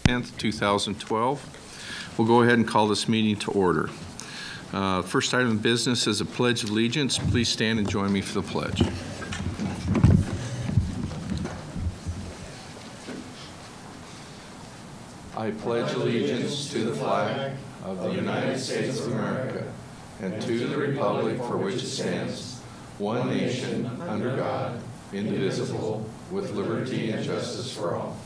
10th, 2012. We'll go ahead and call this meeting to order. First item of business is a Pledge of Allegiance. Please stand and join me for the pledge. I pledge allegiance to the flag of the United States of America and to the republic for which it stands, one nation, under God, indivisible, with liberty and justice for all.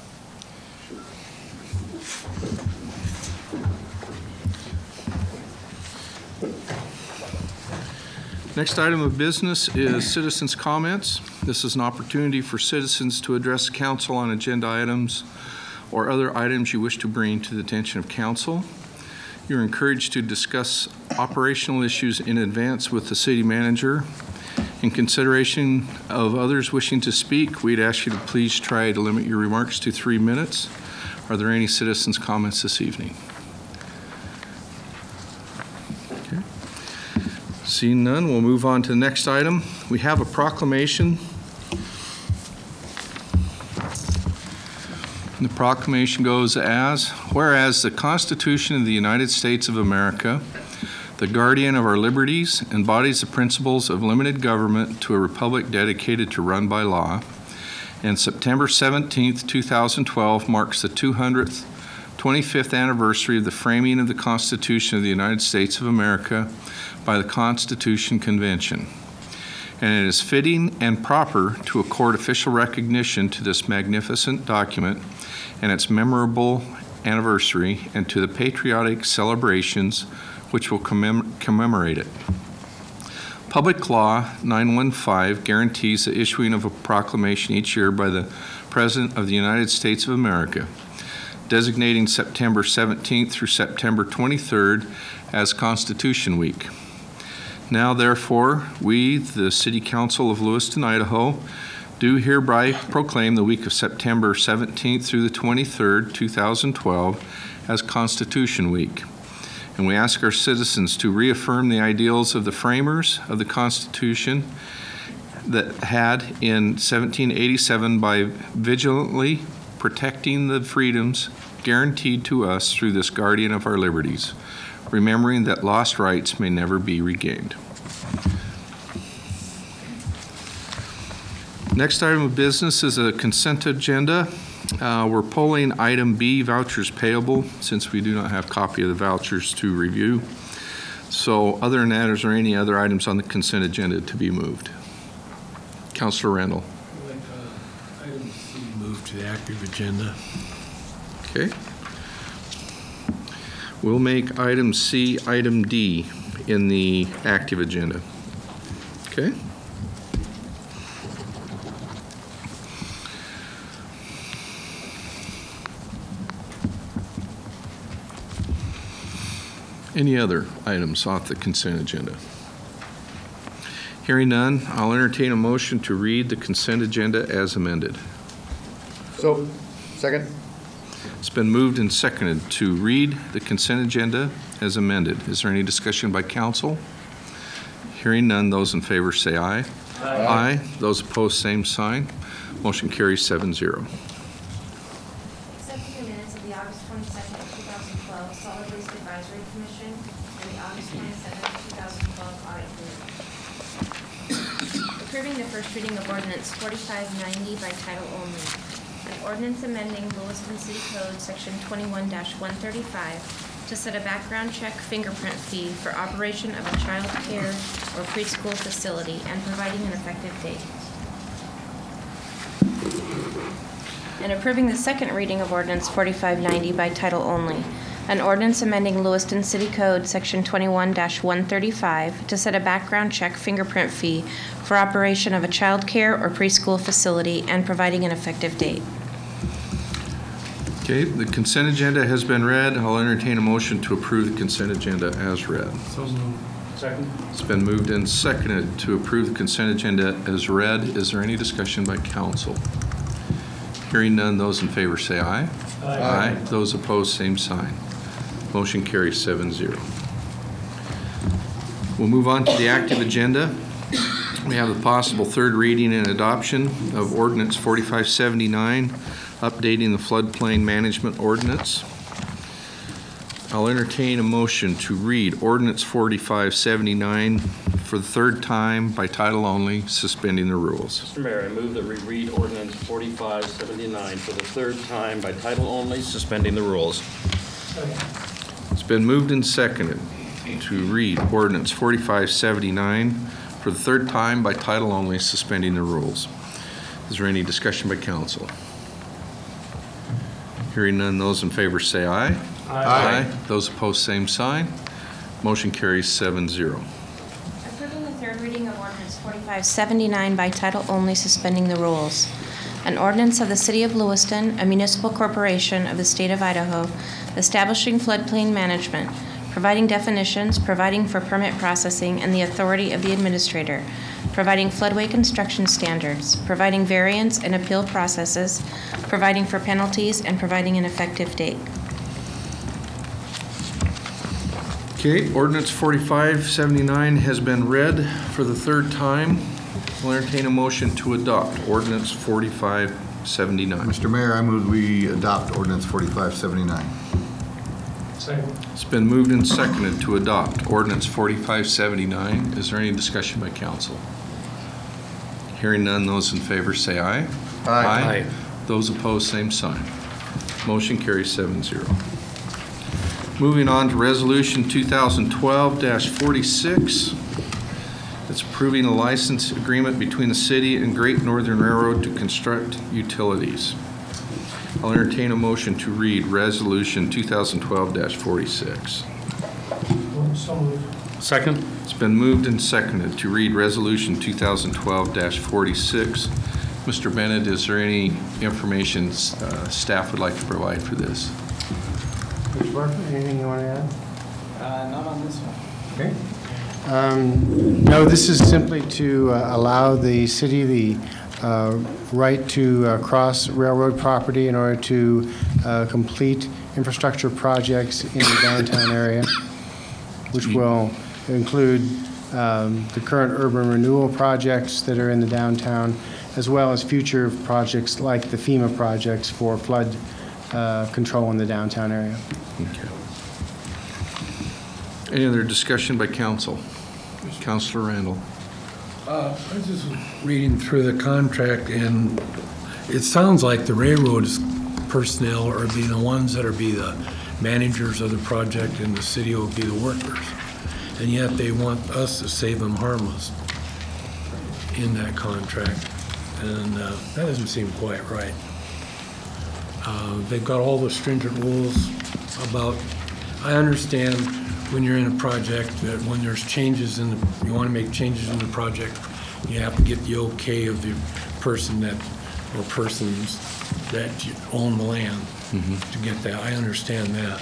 Next item of business is citizens' comments. This is an opportunity for citizens to address council on agenda items or other items you wish to bring to the attention of council. You're encouraged to discuss operational issues in advance with the city manager. In consideration of others wishing to speak, we'd ask you to please try to limit your remarks to 3 minutes. Are there any citizens' comments this evening? Okay. Seeing none, we'll move on to the next item. We have a proclamation. The proclamation goes as, whereas the Constitution of the United States of America, the guardian of our liberties, embodies the principles of limited government to a republic dedicated to run by law, and September 17th, 2012 marks the 25th anniversary of the framing of the Constitution of the United States of America by the Constitution Convention. And it is fitting and proper to accord official recognition to this magnificent document and its memorable anniversary, and to the patriotic celebrations which will commemorate it. Public Law 915 guarantees the issuing of a proclamation each year by the President of the United States of America, designating September 17th through September 23rd as Constitution Week. Now, therefore, we, the City Council of Lewiston, Idaho, do hereby proclaim the week of September 17th through the 23rd, 2012, as Constitution Week. And we ask our citizens to reaffirm the ideals of the framers of the Constitution that had in 1787 by vigilantly protecting the freedoms guaranteed to us through this guardian of our liberties, remembering that lost rights may never be regained. Next item of business is a consent agenda. We're pulling item B, vouchers payable, since we do not have a copy of the vouchers to review. So other than that, is there any other items on the consent agenda to be moved? Councilor Randall. I'd like item C moved to the active agenda. Okay. We'll make item C item D in the active agenda. Okay. Any other items off the consent agenda? Hearing none, I'll entertain a motion to read the consent agenda as amended. So, second. It's been moved and seconded to read the consent agenda as amended. Is there any discussion by council? Hearing none, those in favor say aye. Aye. Aye. Those opposed, same sign. Motion carries 7-0. Accepting the minutes of the August 22nd, 2012 Solid Waste Advisory Commission and the August 27th, 2012 Audit Committee. Approving the first reading of Ordinance 4590 by title only. An ordinance amending Lewiston City Code Section 21-135 to set a background check fingerprint fee for operation of a child care or preschool facility and providing an effective date. And approving the second reading of Ordinance 4590 by title only. An ordinance amending Lewiston City Code Section 21-135 to set a background check fingerprint fee for operation of a child care or preschool facility and providing an effective date. Okay, the consent agenda has been read. I'll entertain a motion to approve the consent agenda as read. So moved. Second. It's been moved and seconded to approve the consent agenda as read. Is there any discussion by council? Hearing none, those in favor say aye. Aye. Aye. Those opposed, same sign. Motion carries 7-0. We'll move on to the active agenda. We have the possible third reading and adoption of Ordinance 4579, updating the floodplain management ordinance. I'll entertain a motion to read Ordinance 4579 for the third time by title only, suspending the rules. Mr. Mayor, I move that we read Ordinance 4579 for the third time by title only, suspending the rules. It's been moved and seconded to read Ordinance 4579 for the third time by title only, suspending the rules. Is there any discussion by council? Hearing none, those in favor say aye. Aye. Those opposed, same sign. Motion carries 7-0. Approving the third reading of Ordinance 4579 by title only, suspending the rules. An ordinance of the City of Lewiston, a municipal corporation of the State of Idaho, establishing floodplain management, providing definitions, providing for permit processing and the authority of the administrator, providing floodway construction standards, providing variance and appeal processes, providing for penalties, and providing an effective date. Okay, Ordinance 4579 has been read for the third time. We'll entertain a motion to adopt Ordinance 4579. Mr. Mayor, I move we adopt Ordinance 4579. Second. It's been moved and seconded to adopt Ordinance 4579. Is there any discussion by council? Hearing none, those in favor say aye. Aye. Those opposed, same sign. Motion carries 7-0. Moving on to Resolution 2012-46. It's approving a license agreement between the city and Great Northern Railroad to construct utilities. I'll entertain a motion to read Resolution 2012-46. So moved. Second. It's been moved and seconded to read Resolution 2012-46. Mr. Bennett, is there any information staff would like to provide for this? Mr. Bartlett, anything you want to add? Not on this one. Okay. No, this is simply to allow the city the right to cross railroad property in order to complete infrastructure projects in the downtown area, which will include the current urban renewal projects that are in the downtown, as well as future projects like the FEMA projects for flood control in the downtown area. Okay. Any other discussion by council? Councilor Randall. I was just reading through the contract, and it sounds like the railroad's personnel are be the ones that are be the managers of the project, and the city will be the workers. And yet they want us to save them harmless in that contract, and that doesn't seem quite right. They've got all the stringent rules about, I understand when you're in a project that when there's changes in the, you want to make changes in the project, you have to get the okay of the person that, or persons that own the land to get that. I understand that.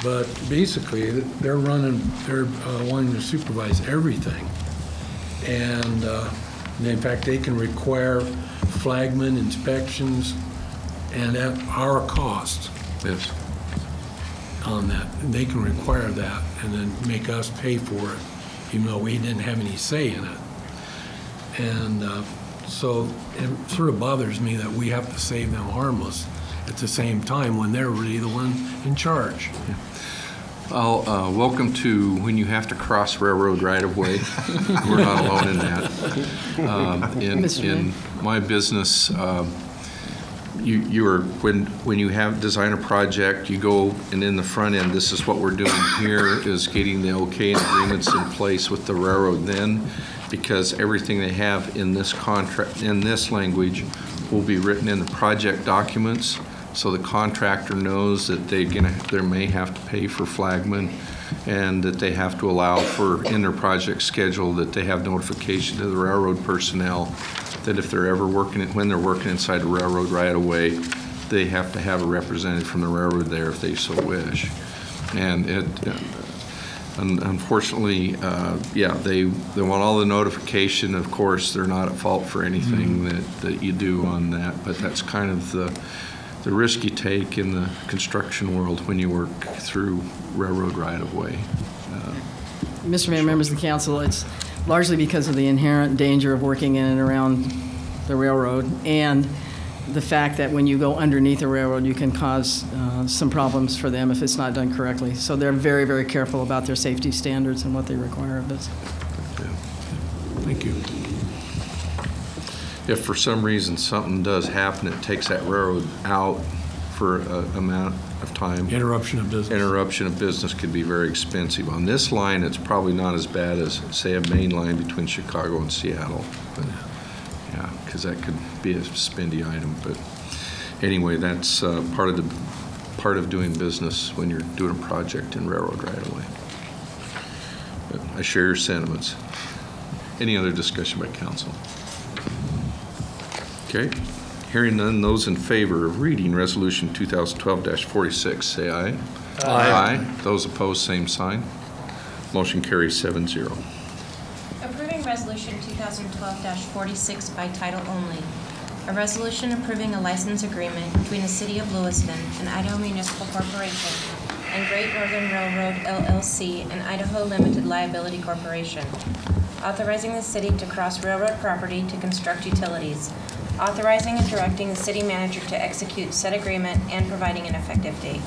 But basically, they're wanting to supervise everything. And in fact, they can require flagman inspections and at our cost. Yes. On that. And they can require that and then make us pay for it, even though we didn't have any say in it. And so it sort of bothers me that we have to save them harmless at the same time when they're really the one in charge. Yeah. I'll welcome to when you have to cross railroad right-of-way. We're not alone in that. In my business, you are when you have design a project, you go and in the front end, this is what we're doing here is getting the okay and agreements in place with the railroad then, because everything they have in this contract, in this language, will be written in the project documents, so the contractor knows that they may have to pay for flagmen, and that they have to allow for in their project schedule that they have notification to the railroad personnel that if they're ever working, when they're working inside the railroad right away, they have to have a representative from the railroad there if they so wish. And it, unfortunately, yeah, they want all the notification. Of course, they're not at fault for anything that you do on that, but that's kind of the risk you take in the construction world when you work through railroad right of way. Mr. Mayor, members of the council, largely because of the inherent danger of working in and around the railroad, and the fact that when you go underneath a railroad, you can cause some problems for them if it's not done correctly. So they're very, very careful about their safety standards and what they require of us. Thank you. If for some reason something does happen, it takes that railroad out for an amount of time. Interruption of business. Interruption of business could be very expensive. On this line, it's probably not as bad as, say, a main line between Chicago and Seattle. But, yeah, because that could be a spendy item. But anyway, that's part of doing business when you're doing a project in railroad right away. But I share your sentiments. Any other discussion by council? Okay. Hearing none, those in favor of reading Resolution 2012-46, say aye. Aye. Those opposed, same sign. Motion carries 7-0. Approving Resolution 2012-46 by title only. A resolution approving a license agreement between the City of Lewiston and Idaho Municipal Corporation and Great Northern Railroad, LLC, and Idaho Limited Liability Corporation. Authorizing the city to cross railroad property to construct utilities. Authorizing and directing the city manager to execute said agreement and providing an effective date.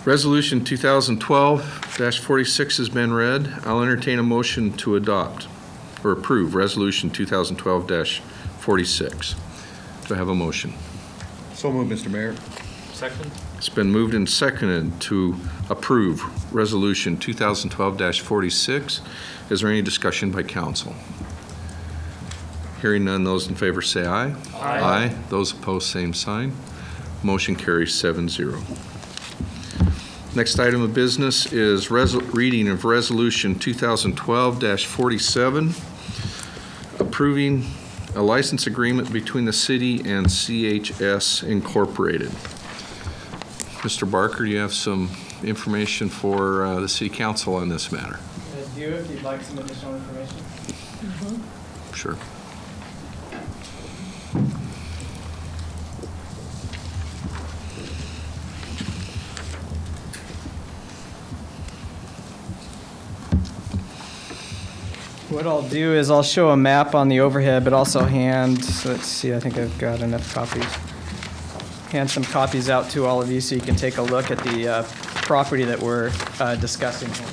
Resolution 2012-46 has been read. I'll entertain a motion to adopt or approve Resolution 2012-46. Do I have a motion? So moved, Mr. Mayor. Second. It's been moved and seconded to approve Resolution 2012-46. Is there any discussion by council? Hearing none, those in favor say aye. Aye. Aye. Those opposed, same sign. Motion carries 7-0. Next item of business is reading of Resolution 2012-47, approving a license agreement between the city and CHS Incorporated. Mr. Barker, do you have some information for the City Council on this matter? I do, if you'd like some additional information. Mm-hmm. Sure. What I'll do is I'll show a map on the overhead, but also hand, let's see, I think I've got enough copies. Hand some copies out to all of you so you can take a look at the property that we're discussing here.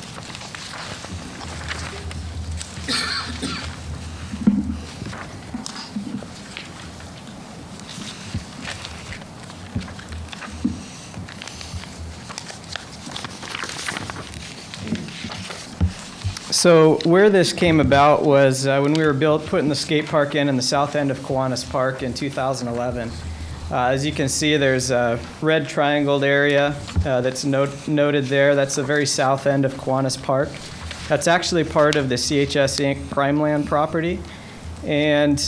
So where this came about was when we were putting the skate park in the south end of Kiwanis Park in 2011. As you can see, there's a red triangled area that's noted there. That's the very south end of Kiwanis Park. That's actually part of the CHS Inc. prime land property. And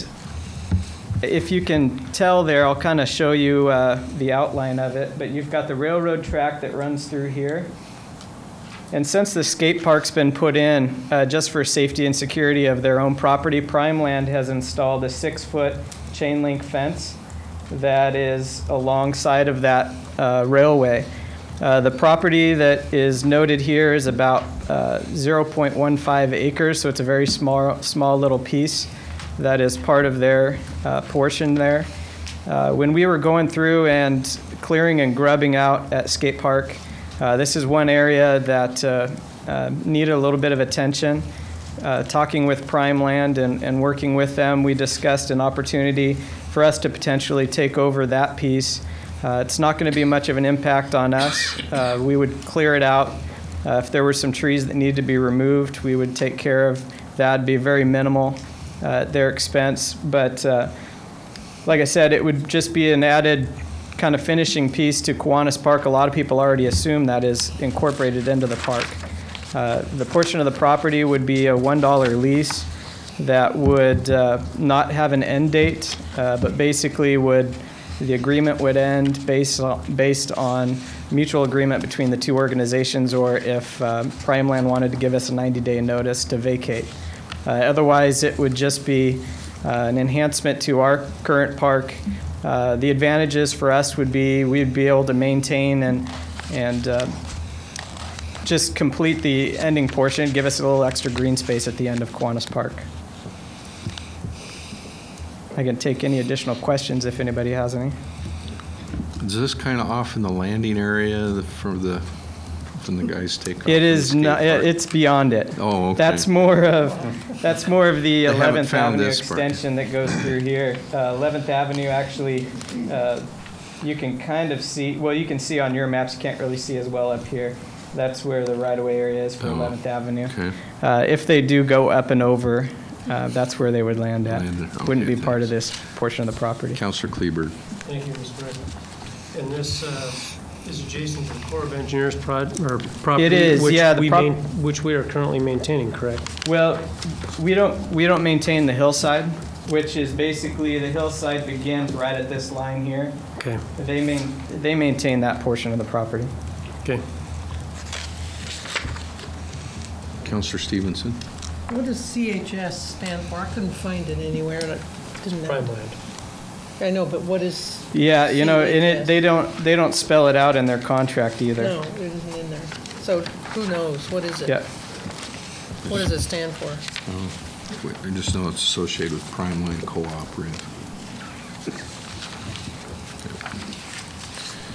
if you can tell there, I'll kind of show you the outline of it. But you've got the railroad track that runs through here. And since the skate park's been put in just for safety and security of their own property, Prime Land has installed a 6-foot chain link fence that is alongside of that railway. The property that is noted here is about 0.15 acres, so it's a very small little piece that is part of their portion there. When we were going through and clearing and grubbing out at skate park, this is one area that needed a little bit of attention. Talking with Prime Land and working with them, we discussed an opportunity for us to potentially take over that piece. It's not going to be much of an impact on us. We would clear it out. If there were some trees that needed to be removed, we would take care of that. It'd be very minimal at their expense. But like I said, it would just be an added kind of finishing piece to Kiwanis Park. A lot of people already assume that is incorporated into the park. The portion of the property would be a $1 lease that would not have an end date, but basically the agreement would end based on mutual agreement between the two organizations, or if Prime Land wanted to give us a 90-day notice to vacate. Otherwise, it would just be an enhancement to our current park. The advantages for us would be we'd be able to maintain and just complete the ending portion, give us a little extra green space at the end of Kiwanis Park. I can take any additional questions if anybody has any. Is this kind of off in the landing area from the guys take off? It is not. It's beyond it. Oh, okay. That's more of the I haven't 11th found Avenue this part. extension that goes through here. 11th Avenue actually, you can kind of see. Well, you can see on your maps. You can't really see as well up here. That's where the right-of-way area is for 11th Avenue. Okay. If they do go up and over, that's where they would land at. Okay, Wouldn't be part of this portion of the property. Councilor Kleberg. Thank you, Mr. President. And this is adjacent to the Corps of Engineers property? It is, which yeah, which we are currently maintaining, correct? Well, we don't maintain the hillside, which is basically the hillside begins right at this line here. Okay. They maintain that portion of the property. Okay. Councilor Stevenson. What does CHS stand for? I couldn't find it anywhere, and it didn't Prime know. land. I know, but what is? Yeah, you know, and CHS? they don't spell it out in their contract either. No, it isn't in there. So who knows? What is it? Yeah. What does it stand for? I just know it's associated with Prime Land Cooperative.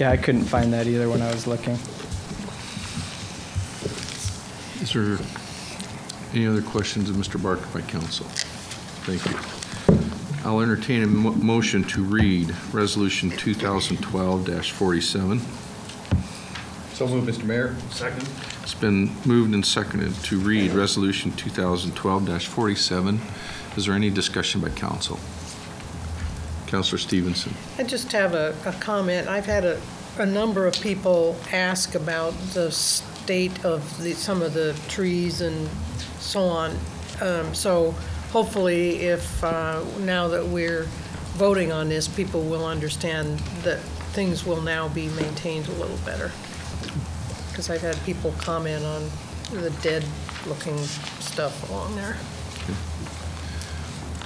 Yeah, I couldn't find that either when I was looking. Is there any other questions of Mr. Barker by council? Thank you. I'll entertain a motion to read Resolution 2012-47. So moved, Mr. Mayor. Second. It's been moved and seconded to read Resolution 2012-47. Is there any discussion by council? Councilor Stevenson. I just have a comment. I've had a number of people ask about the state of some of the trees and so on. So hopefully if now that we're voting on this, people will understand that things will now be maintained a little better. Because I've had people comment on the dead-looking stuff along there.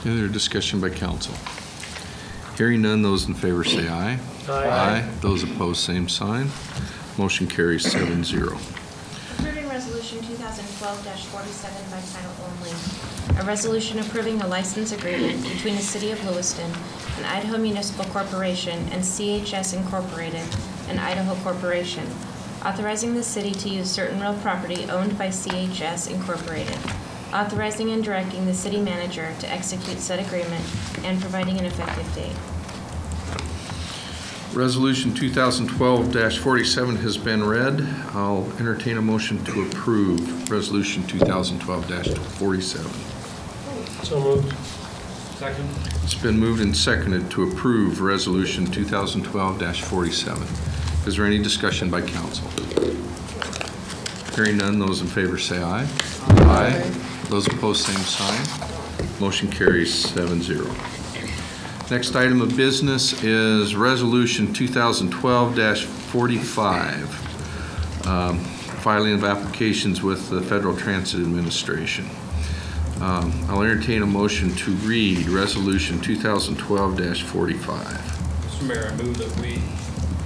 Any other discussion by council? Hearing none, those in favor say aye. Aye. Those opposed, same sign. Motion carries 7-0. Approving Resolution 2012-47 by title only. A resolution approving a license agreement between the City of Lewiston, an Idaho Municipal Corporation, and CHS Incorporated, an Idaho Corporation, authorizing the city to use certain real property owned by CHS Incorporated, authorizing and directing the city manager to execute said agreement, and providing an effective date. Resolution 2012-47 has been read. I'll entertain a motion to approve Resolution 2012-47. So moved. Second. It's been moved and seconded to approve Resolution 2012-47. Is there any discussion by council? Hearing none, those in favor say aye. Aye. Those opposed, same sign. Motion carries 7-0. Next item of business is Resolution 2012-45, filing of applications with the Federal Transit Administration. I'll entertain a motion to read Resolution 2012-45. Mr. Mayor, I move that we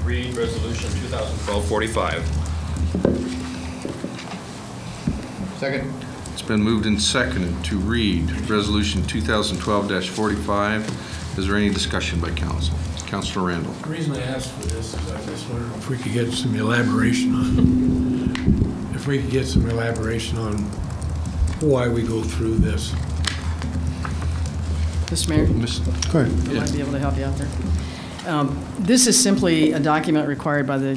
read Resolution 2012-45. Second. It's been moved and seconded to read Resolution 2012-45. Is there any discussion by council? Councilor Randall. The reason I asked for this is I just wondered if we could get some elaboration on, why we go through this. Mr. Mayor? Go ahead. I might be able to help you out there. This is simply a document required by the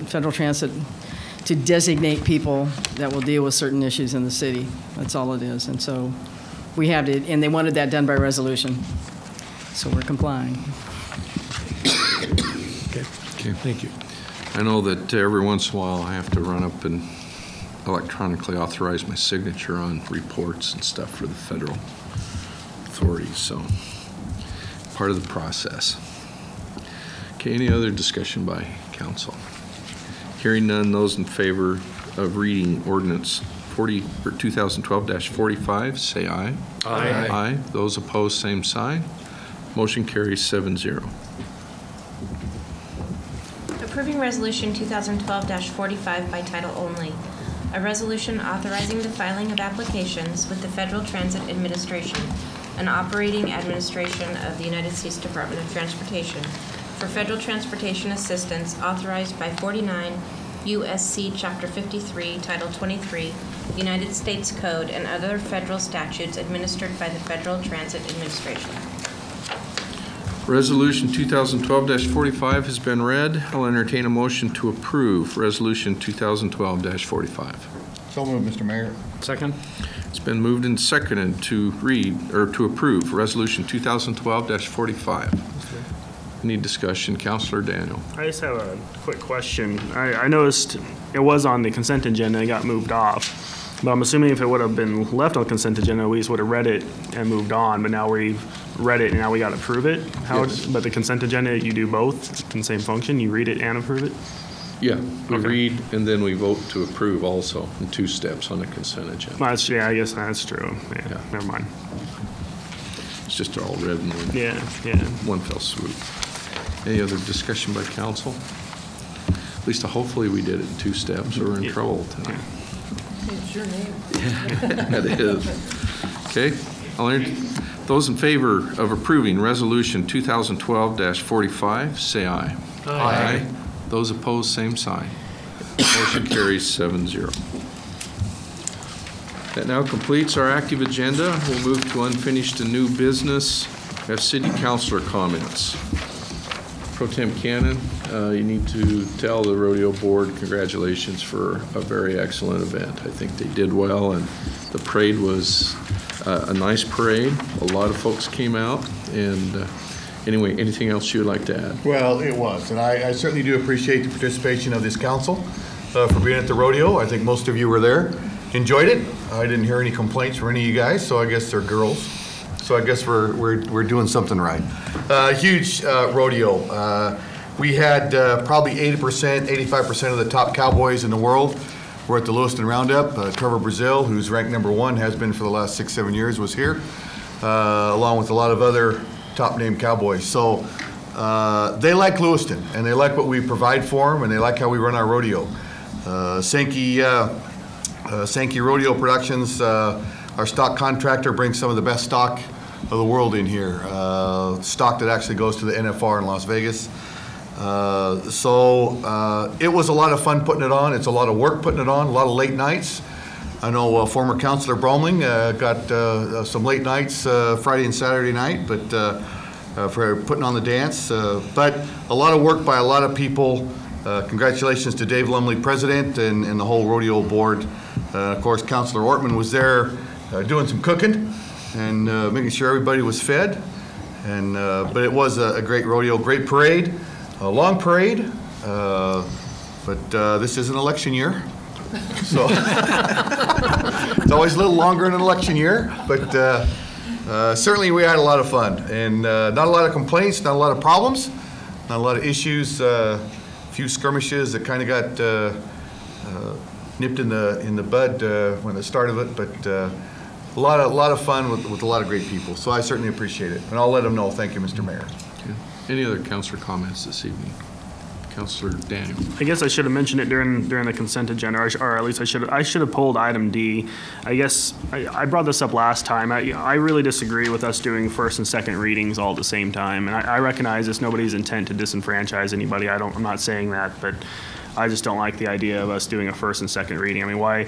Federal Transit to designate people that will deal with certain issues in the city. That's all it is. And so we have it, and they wanted that done by resolution. So we're complying. Okay. Thank you. I know that every once in a while I have to run up and electronically authorize my signature on reports and stuff for the federal authorities, so part of the process. Okay, any other discussion by council? Hearing none, those in favor of reading Ordinance 2012-45, say aye. Aye. Aye. Those opposed, same sign. Motion carries 7-0. Approving Resolution 2012-45 by title only. A resolution authorizing the filing of applications with the Federal Transit Administration, an operating administration of the United States Department of Transportation, for federal transportation assistance authorized by 49 U.S.C. Chapter 53, Title 23, United States Code, and other federal statutes administered by the Federal Transit Administration. Resolution 2012-45 has been read. I'll entertain a motion to approve Resolution 2012-45. So moved, Mr. Mayor. Second? It's been moved and seconded to read, or to approve Resolution 2012-45. Any discussion? Councilor Daniel. I just have a quick question. I noticed it was on the consent agenda and got moved off. But I'm assuming if it would have been left on the consent agenda, we just would have read it and moved on. But now we've read it and now we got to approve it? Yes. But the consent agenda, you do both in the same function? You read it and approve it? Yeah, we Okay. read and then we vote to approve also in 2 steps on the consent agenda. Yeah, I guess that's true. Yeah, never mind. It's just all read in one fell swoop. Any other discussion by council? At least hopefully we did it in 2 steps or we're in trouble tonight. It's your name. That is. Okay. Those in favor of approving Resolution 2012-45, say aye. Aye. Those opposed, same sign. Motion carries 7-0. That now completes our active agenda. We'll move to unfinished and new business. We have city councilor comments. Pro Tem Cannon, you need to tell the rodeo board congratulations for a very excellent event. I think they did well, and the parade was a nice parade. A lot of folks came out, and anyway, anything else you would like to add? Well, it was, and I certainly do appreciate the participation of this council for being at the rodeo. I think most of you were there, enjoyed it. I didn't hear any complaints from any of you guys, so I guess they're girls. So I guess we're doing something right. Huge rodeo. We had probably 80%, 85% of the top cowboys in the world were at the Lewiston Roundup. Trevor Brazil, who's ranked #1, has been for the last 6-7 years, was here, along with a lot of other top-name cowboys. So they like Lewiston, and they like what we provide for them, and they like how we run our rodeo. Sankey Rodeo Productions, our stock contractor, brings some of the best stock of the world in here. Stock that actually goes to the NFR in Las Vegas. It was a lot of fun putting it on. It's a lot of work putting it on, a lot of late nights. I know former Councilor Bromling got some late nights Friday and Saturday night, but for putting on the dance. But a lot of work by a lot of people. Congratulations to Dave Lumley, President, and the whole rodeo board. Of course, Councilor Ortman was there doing some cooking and making sure everybody was fed. But it was a great rodeo, great parade, a long parade. But this is an election year, so it's always a little longer in an election year. But certainly we had a lot of fun, and not a lot of complaints, not a lot of problems, not a lot of issues. A few skirmishes that kind of got nipped in the bud when the start of it, but a lot of fun with a lot of great people. So I certainly appreciate it, and I'll let them know. Thank you, Mr. Mayor. Okay. Any other councilor comments this evening? Councilor Daniel. I guess I should have mentioned it during the consent agenda, or at least I should have pulled item D. I guess I brought this up last time. I really disagree with us doing first and second readings all at the same time, and I recognize it's nobody's intent to disenfranchise anybody. I'm not saying that, but I just don't like the idea of us doing a first and second reading. I mean, why?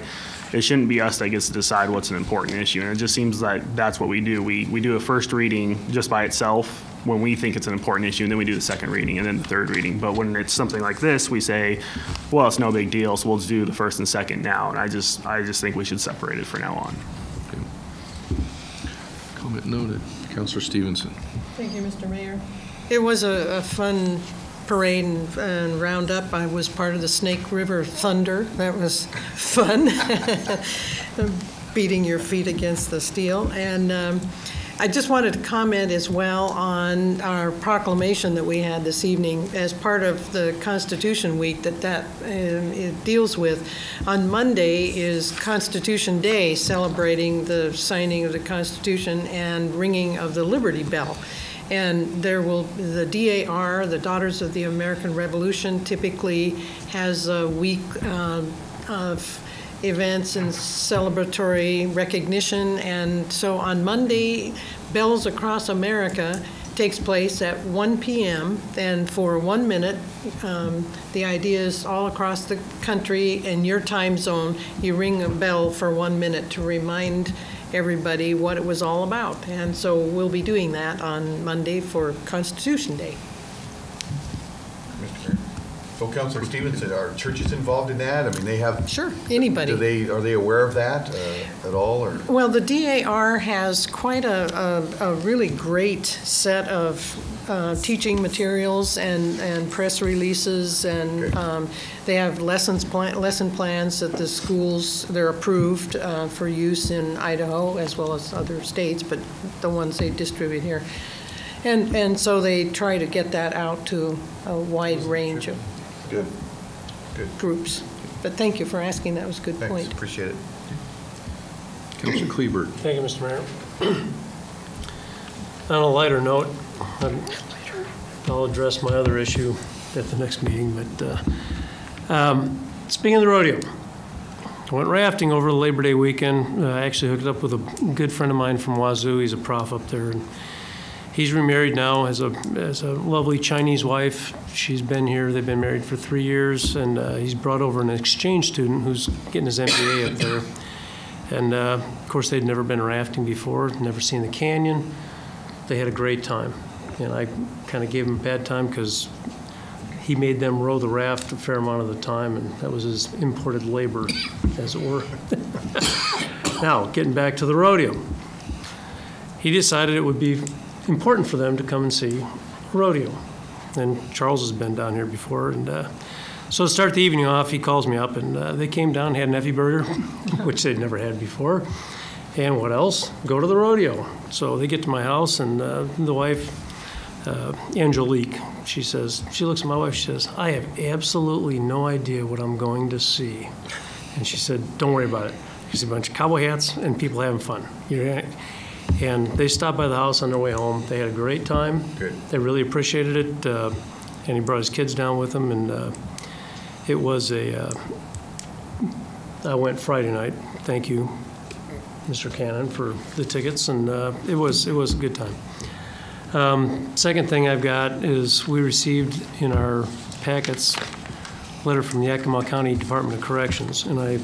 It shouldn't be us that gets to decide what's an important issue, and it just seems like that's what we do. We do a first reading just by itself when we think it's an important issue, and then we do the second reading and then the third reading. But when it's something like this, we say, well, it's no big deal, so we'll just do the first and second now. And I just think we should separate it from now on. Okay. Comment noted. Councilor Stevenson. Thank you, Mr. Mayor. It was a fun parade and roundup. I was part of the Snake River Thunder. That was fun, beating your feet against the steel. And I just wanted to comment as well on our proclamation that we had this evening as part of the Constitution Week that it deals with. On Monday is Constitution Day, celebrating the signing of the Constitution and ringing of the Liberty Bell. And the DAR, the Daughters of the American Revolution, typically has a week of events and celebratory recognition. And so on Monday, Bells Across America takes place at 1 p.m. and for 1 minute, the idea is all across the country in your time zone, you ring a bell for 1 minute to remind everybody what it was all about. And so we'll be doing that on Monday for Constitution Day. Mr. Mayor. So Councilor Stevens, are churches involved in that? I mean, they have. Sure, anybody. Are they aware of that at all? Or? Well, the DAR has quite a really great set of teaching materials and press releases, and they have lesson plans that the schools, they're approved for use in Idaho as well as other states, but the ones they distribute here. And so they try to get that out to a wide range of groups. But thank you for asking. That was a good point. Appreciate it. Councilor Kleber. Thank you, Mr. Mayor. On a lighter note, I'll address my other issue at the next meeting, but speaking of the rodeo, I went rafting over the Labor Day weekend. I actually hooked up with a good friend of mine from Wazoo. He's a prof up there. And he's remarried now, has a lovely Chinese wife. She's been here. They've been married for 3 years, and he's brought over an exchange student who's getting his MBA up there. And of course, they'd never been rafting before, never seen the canyon. They had a great time, and I kind of gave him a bad time because he made them row the raft a fair amount of the time, and that was his imported labor, as it were. Now, getting back to the rodeo, he decided it would be important for them to come and see rodeo. And Charles has been down here before. And so to start the evening off, he calls me up, and they came down, had an Effie burger, which they'd never had before. And what else? Go to the rodeo. So they get to my house, and the wife, Angelique, she looks at my wife, she says, I have absolutely no idea what I'm going to see. And she said, don't worry about it. There's a bunch of cowboy hats and people having fun. And they stopped by the house on their way home. They had a great time. Good. They really appreciated it. And he brought his kids down with him. And it was I went Friday night. Thank you, Mr. Cannon, for the tickets. And it was a good time. Second thing I've got is we received in our packets a letter from the Yakima County Department of Corrections. And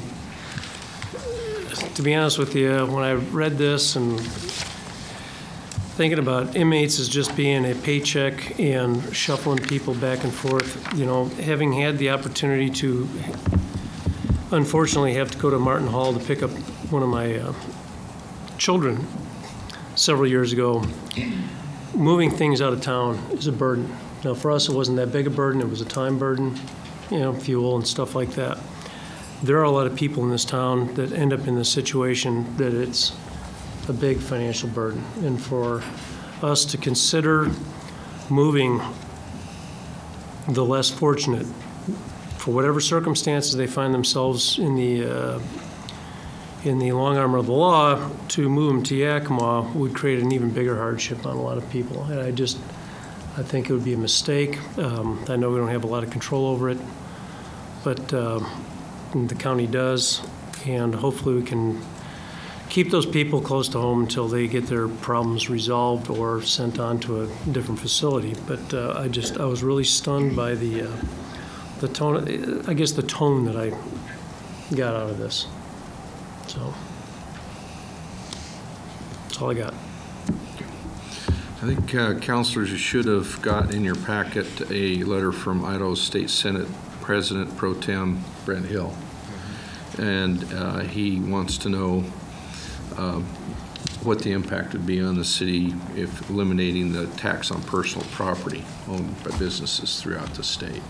to be honest with you, when I read this and thinking about inmates as just being a paycheck and shuffling people back and forth, having had the opportunity to unfortunately have to go to Martin Hall to pick up one of my children several years ago, moving things out of town is a burden. Now, for us, it wasn't that big a burden. It was a time burden, fuel and stuff like that. There are a lot of people in this town that end up in this situation that it's a big financial burden. And for us to consider moving the less fortunate, for whatever circumstances they find themselves in the long arm of the law, to move them to Yakima would create an even bigger hardship on a lot of people. And I think it would be a mistake. I know we don't have a lot of control over it, but the county does, and hopefully we can keep those people close to home until they get their problems resolved or sent on to a different facility. But I was really stunned by the tone, I guess the tone that I got out of this. So that's all I got. I think, councilors, you should have got in your packet a letter from Idaho State Senate President Pro Tem Brent Hill. And he wants to know what the impact would be on the city if eliminating the tax on personal property owned by businesses throughout the state.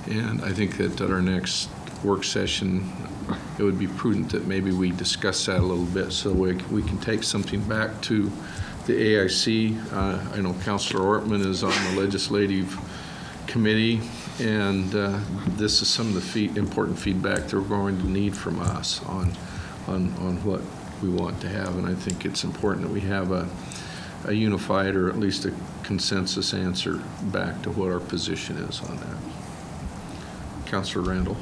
And I think that at our next work session, it would be prudent that maybe we discuss that a little bit so we can take something back to the AIC. I know Councilor Ortman is on the legislative committee, and this is some of the important feedback they're going to need from us on what we want to have. And I think it's important that we have a unified or at least a consensus answer back to what our position is on that. Councilor Randall.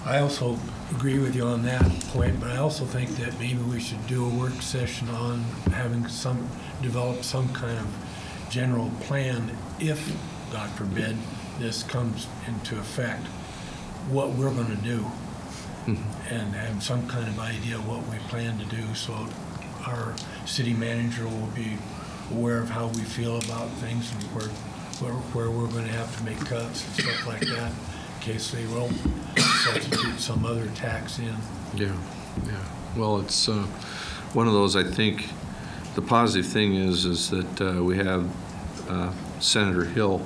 I also agree with you on that point, but I also think that maybe we should do a work session on having develop some kind of general plan if, God forbid, this comes into effect, what we're going to do, and have some kind of idea of what we plan to do, so our city manager will be aware of how we feel about things and where we're going to have to make cuts and stuff like that, in case they will substitute some other tax in. Yeah. Well, it's one of those. I think the positive thing is that we have Senator Hill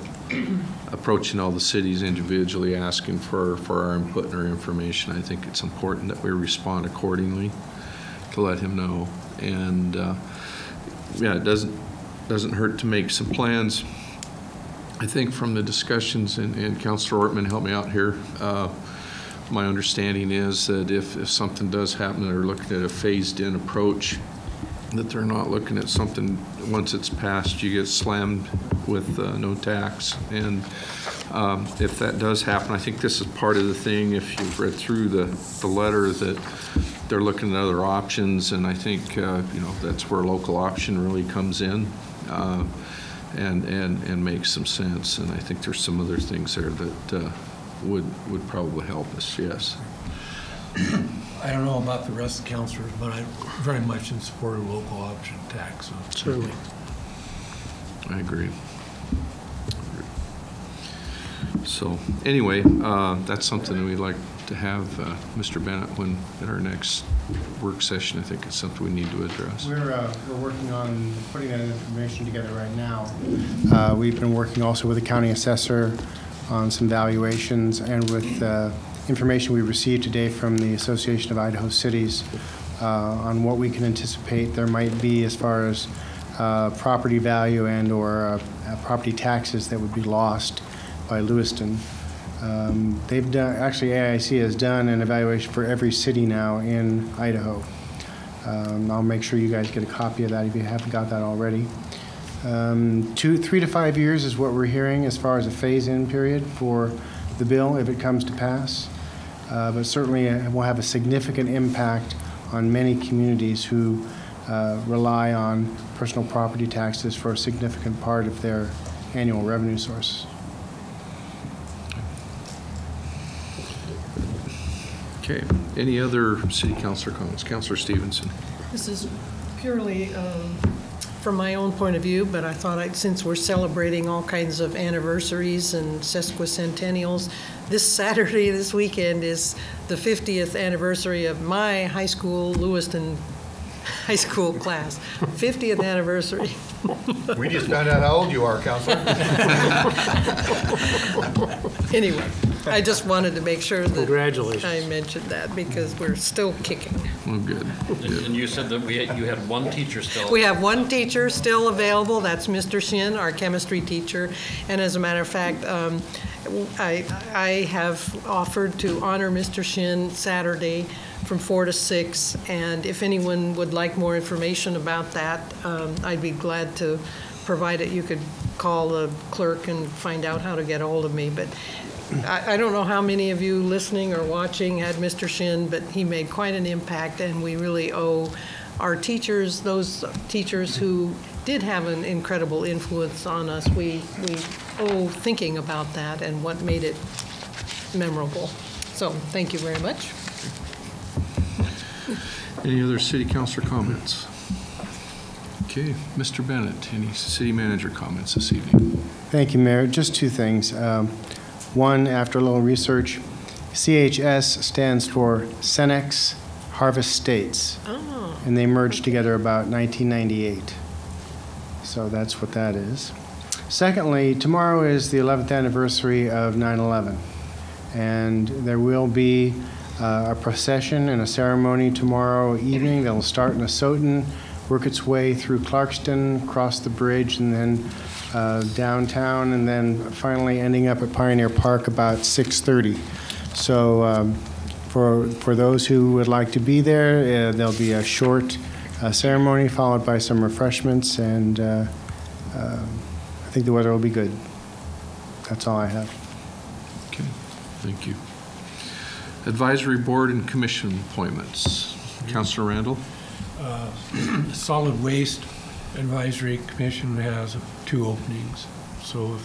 approaching all the cities individually, asking for our input and our information. I think it's important that we respond accordingly to let him know. And yeah, it doesn't hurt to make some plans. I think from the discussions, and Councilor Ortman helped me out here, my understanding is that if something does happen, they're looking at a phased-in approach, that they're not looking at something, once it's passed, you get slammed with no tax. And if that does happen, I think this is part of the thing, if you've read through the letter, that they're looking at other options, and I think that's where local option really comes in and makes some sense. And I think there's some other things there that would probably help us, yes. I don't know about the rest of the councilors, but I'm very much in support of local option tax. So. Certainly. I agree. So anyway, that's something that we'd like to have Mr. Bennett when at our next work session. I think it's something we need to address. We're working on putting that information together right now. We've been working also with the county assessor on some valuations, and with information we received today from the Association of Idaho Cities on what we can anticipate there might be as far as property value and or property taxes that would be lost by Lewiston. They've done, actually AIC has done an evaluation for every city now in Idaho. I'll make sure you guys get a copy of that if you haven't got that already. 3 to 5 years is what we're hearing as far as a phase-in period for the bill if it comes to pass. But certainly it will have a significant impact on many communities who rely on personal property taxes for a significant part of their annual revenue source. Okay. Any other city councilor comments? Councilor Stevenson. This is purely from my own point of view, but I thought since we're celebrating all kinds of anniversaries and sesquicentennials, this Saturday, this weekend, is the 50th anniversary of my high school, Lewiston high school class. 50th anniversary. We just found out how old you are, Counselor. Anyway, I just wanted to make sure that Congratulations. I mentioned that because we're still kicking. Well, good. And you said that you had one teacher still. We have one teacher still available. That's Mr. Shin, our chemistry teacher. And as a matter of fact, I have offered to honor Mr. Shin Saturday from 4 to 6. And if anyone would like more information about that, I'd be glad to provide it. You could call the clerk and find out how to get a hold of me. But I don't know how many of you listening or watching had Mr. Shin, but he made quite an impact, and we really owe our teachers, those teachers who did have an incredible influence on us, we owe thinking about that and what made it memorable. So thank you very much. Any other city councilor comments? Okay, Mr. Bennett, any city manager comments this evening? Thank you, Mayor. Just two things. One, after a little research, CHS stands for Cenex Harvest States, and they merged together about 1998. So that's what that is. Secondly, tomorrow is the 11th anniversary of 9/11, and there will be a procession and a ceremony tomorrow evening that will start in Asotin, work its way through Clarkston, cross the bridge, and then downtown, and then finally ending up at Pioneer Park about 6:30. So for those who would like to be there, there'll be a short ceremony followed by some refreshments, and I think the weather will be good. That's all I have. Okay, thank you. Advisory Board and Commission appointments. Councilor Randall? Solid Waste Advisory Commission has 2 openings, so if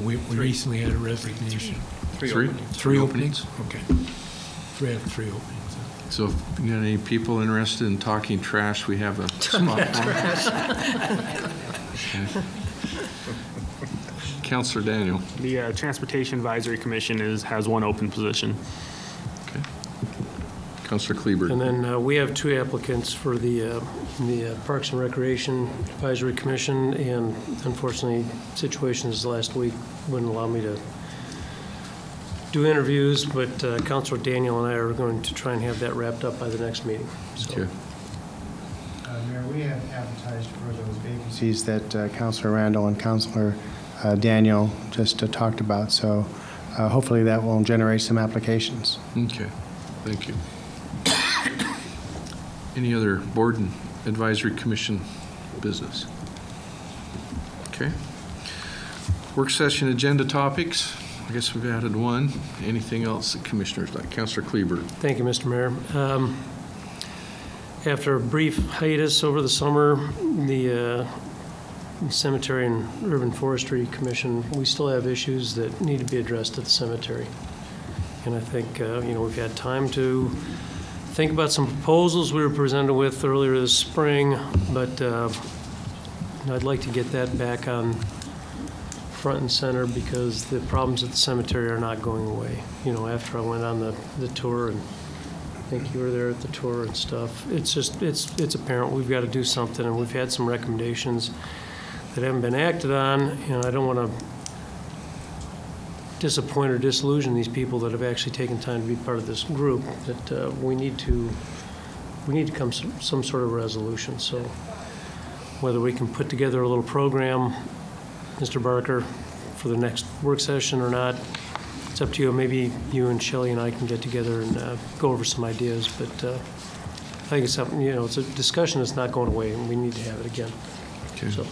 we recently had a resignation. Three openings? Okay. We have 3 openings. So if you got any people interested in talking trash, we have a spot for them. Okay. Councilor Daniel. The Transportation Advisory Commission has 1 open position. Okay. Councilor Kleber. And then we have 2 applicants for the Parks and Recreation Advisory Commission, and unfortunately, situations last week wouldn't allow me to do interviews, but Councilor Daniel and I are going to try and have that wrapped up by the next meeting. So. Okay. Mayor, we have advertised for those vacancies that Councilor Randall and Councilor Daniel just talked about, so hopefully that will generate some applications. Okay, thank you. Any other board and advisory commission business? Okay. Work session agenda topics. I guess we've added 1. Anything else that commissioners like? Councilor Kleber. Thank you, Mr. Mayor. After a brief hiatus over the summer, the Cemetery and Urban Forestry Commission, we still have issues that need to be addressed at the cemetery. And I think, we've had time to think about some proposals we were presented with earlier this spring, but I'd like to get that back on front and center because the problems at the cemetery are not going away. After I went on the tour, and I think you were there at the tour and stuff, it's apparent we've got to do something, and we've had some recommendations that haven't been acted on, and I don't want to disappoint or disillusion these people that have actually taken time to be part of this group, that we need to come to some sort of resolution. So whether we can put together a little program, Mr. Barker, for the next work session or not, it's up to you. Maybe you and Shelley and I can get together and go over some ideas, but I think it's something, it's a discussion that's not going away, and we need to have it again. Okay. So.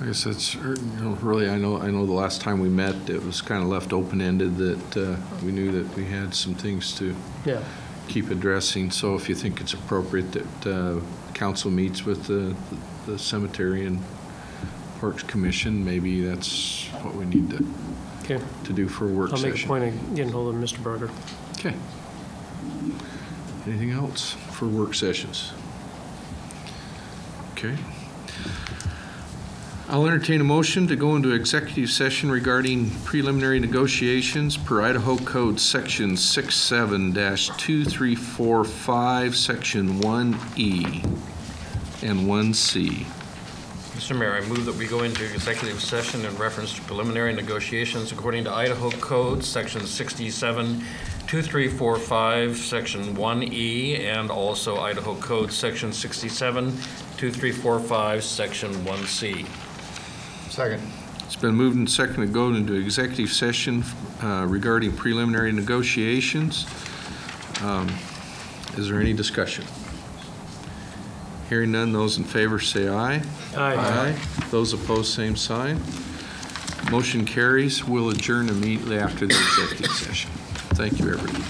I guess that's really, I know the last time we met, it was kind of left open-ended that we knew that we had some things to keep addressing. So if you think it's appropriate that council meets with the Cemetery and Parks Commission, maybe that's what we need to do for a work session. I'll make a point of getting hold of Mr. Barker. Okay. Anything else for work sessions? Okay. I'll entertain a motion to go into executive session regarding preliminary negotiations per Idaho Code Section 67-2345, Section 1E and 1C. Mr. Mayor, I move that we go into executive session in reference to preliminary negotiations according to Idaho Code, Section 67-2345, Section 1E, and also Idaho Code, Section 67-2345, Section 1C. Second. It's been moved and seconded to go into executive session regarding preliminary negotiations. Is there any discussion? Hearing none, those in favor say aye. Aye. Those opposed, same sign. Motion carries. We'll adjourn immediately after the executive session. Thank you, everyone.